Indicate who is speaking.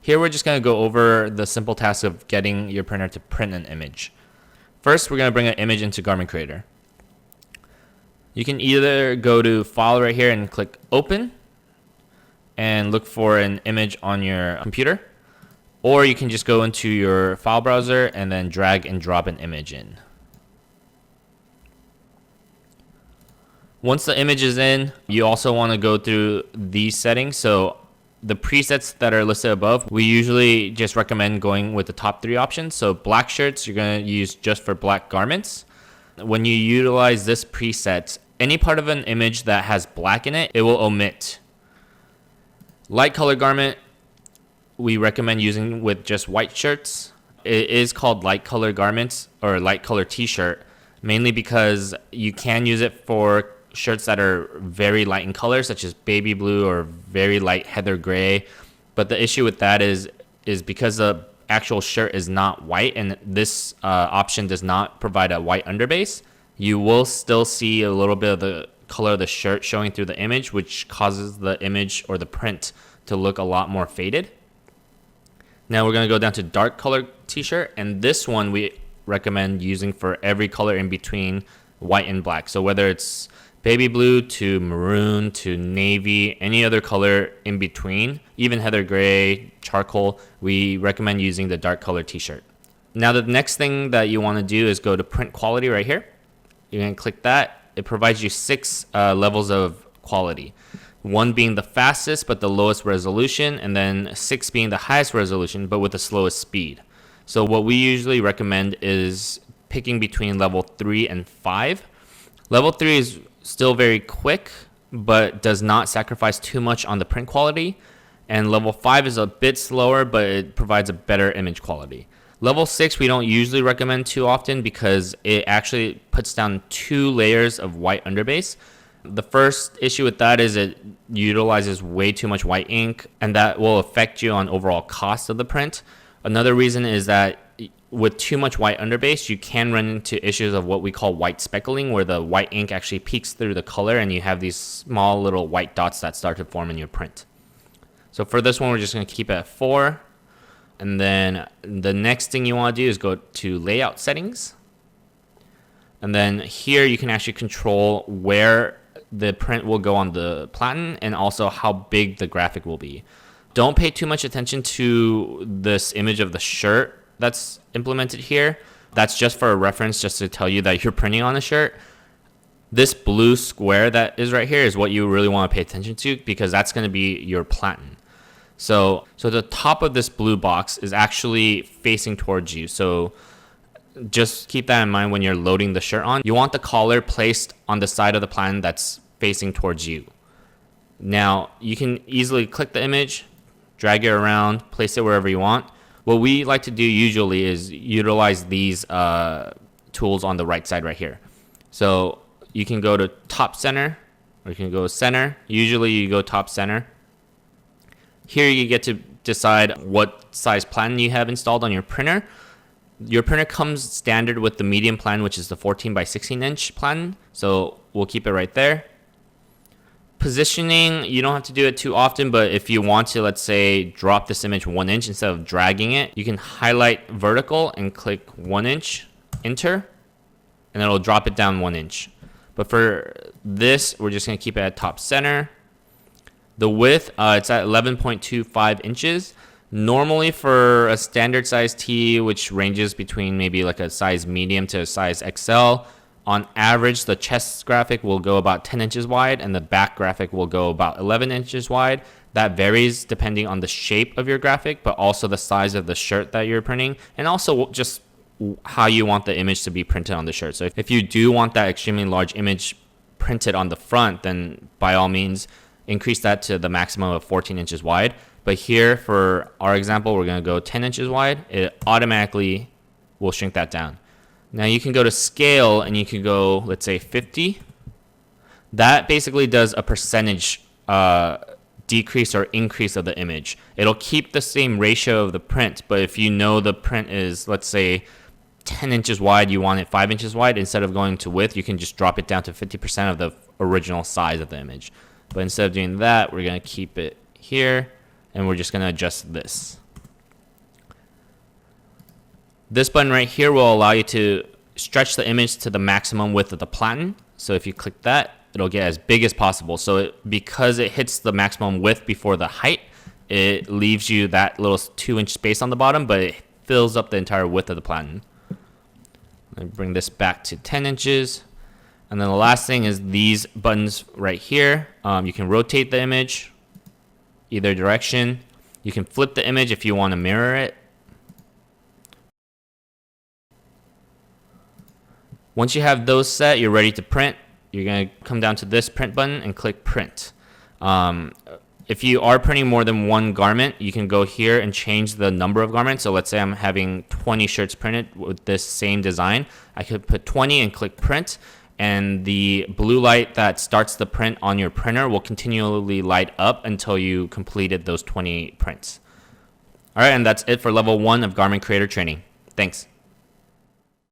Speaker 1: Here we're just going to go over the simple task of getting your printer to print an image. First, we're going to bring an image into Garment Creator. You can either go to File right here and click Open and look for an image on your computer, or you can just go into your file browser and then drag and drop an image in. Once the image is in, you also want to go through these settings. So the presets that are listed above, we usually just recommend going with the top 3 options. So black shirts, you're going to use just for black garments. When you utilize this preset, any part of an image that has black in it, it will omit. Light color garment, we recommend using with just white shirts. It is called light color garments or light color t-shirt, mainly because you can use it for shirts that are very light in color, such as baby blue or very light heather gray. But the issue with that is because the actual shirt is not white and this option does not provide a white underbase, you will still see a little bit of the color of the shirt showing through the image, which causes the image or the print to look a lot more faded. Now we're going to go down to dark color t-shirt, and this one we recommend using for every color in between white and black. So whether it's baby blue to maroon to navy, any other color in between, even heather gray, charcoal, we recommend using the dark color t-shirt. Now the next thing that you want to do is go to print quality right here. You're going to click that. It provides you 6 levels of quality. 1 being the fastest but the lowest resolution, and then 6 being the highest resolution but with the slowest speed. So what we usually recommend is picking between level 3 and 5. Level 3 is still very quick, but does not sacrifice too much on the print quality. And level 5 is a bit slower, but it provides a better image quality. Level 6 we don't usually recommend too often because it actually puts down 2 layers of white underbase. The first issue with that is it utilizes way too much white ink, and that will affect you on overall cost of the print. Another reason is that with too much white underbase, you can run into issues of what we call white speckling, where the white ink actually peeks through the color and you have these small little white dots that start to form in your print. So for this one, we're just going to keep it at 4. And then the next thing you want to do is go to layout settings. And then here you can actually control where the print will go on the platen and also how big the graphic will be. Don't pay too much attention to this image of the shirt that's implemented here. That's just for a reference, just to tell you that you're printing on a shirt. This blue square that is right here is what you really want to pay attention to, because that's going to be your platen. So the top of this blue box is actually facing towards you. So just keep that in mind when you're loading the shirt on. You want the collar placed on the side of the platen that's facing towards you. Now you can easily click the image, drag it around, place it wherever you want. What we like to do usually is utilize these tools on the right side right here. So you can go to top center, or you can go center. Usually you go top center. Here you get to decide what size platen you have installed on your printer. Your printer comes standard with the medium platen, which is the 14 by 16 inch platen. So we'll keep it right there. Positioning, you don't have to do it too often, but if you want to, let's say, drop this image 1 inch instead of dragging it, you can highlight vertical and click 1 inch, enter, and it'll drop it down 1 inch. But for this, we're just going to keep it at top center. The width, it's at 11.25 inches. Normally for a standard size tee, which ranges between maybe like a size medium to a size XL, on average, the chest graphic will go about 10 inches wide and the back graphic will go about 11 inches wide. That varies depending on the shape of your graphic, but also the size of the shirt that you're printing, and also just how you want the image to be printed on the shirt. So if you do want that extremely large image printed on the front, then by all means, increase that to the maximum of 14 inches wide. But here, for our example, we're going to go 10 inches wide. It automatically will shrink that down. Now you can go to scale and you can go, let's say 50. That basically does a percentage decrease or increase of the image. It'll keep the same ratio of the print, but if you know the print is, let's say, 10 inches wide, you want it 5 inches wide, instead of going to width, you can just drop it down to 50% of the original size of the image. But instead of doing that, we're going to keep it here, and we're just going to adjust this. This button right here will allow you to stretch the image to the maximum width of the platen. So if you click that, it'll get as big as possible. So because it hits the maximum width before the height, it leaves you that little 2-inch space on the bottom, but it fills up the entire width of the platen. Let me bring this back to 10 inches. And then the last thing is these buttons right here. You can rotate the image either direction. You can flip the image if you want to mirror it. Once you have those set, you're ready to print. You're going to come down to this print button and click print. If you are printing more than one garment, you can go here and change the number of garments. So let's say I'm having 20 shirts printed with this same design. I could put 20 and click print, and the blue light that starts the print on your printer will continually light up until you completed those 20 prints. All right, and that's it for level 1 of Garment Creator Training. Thanks.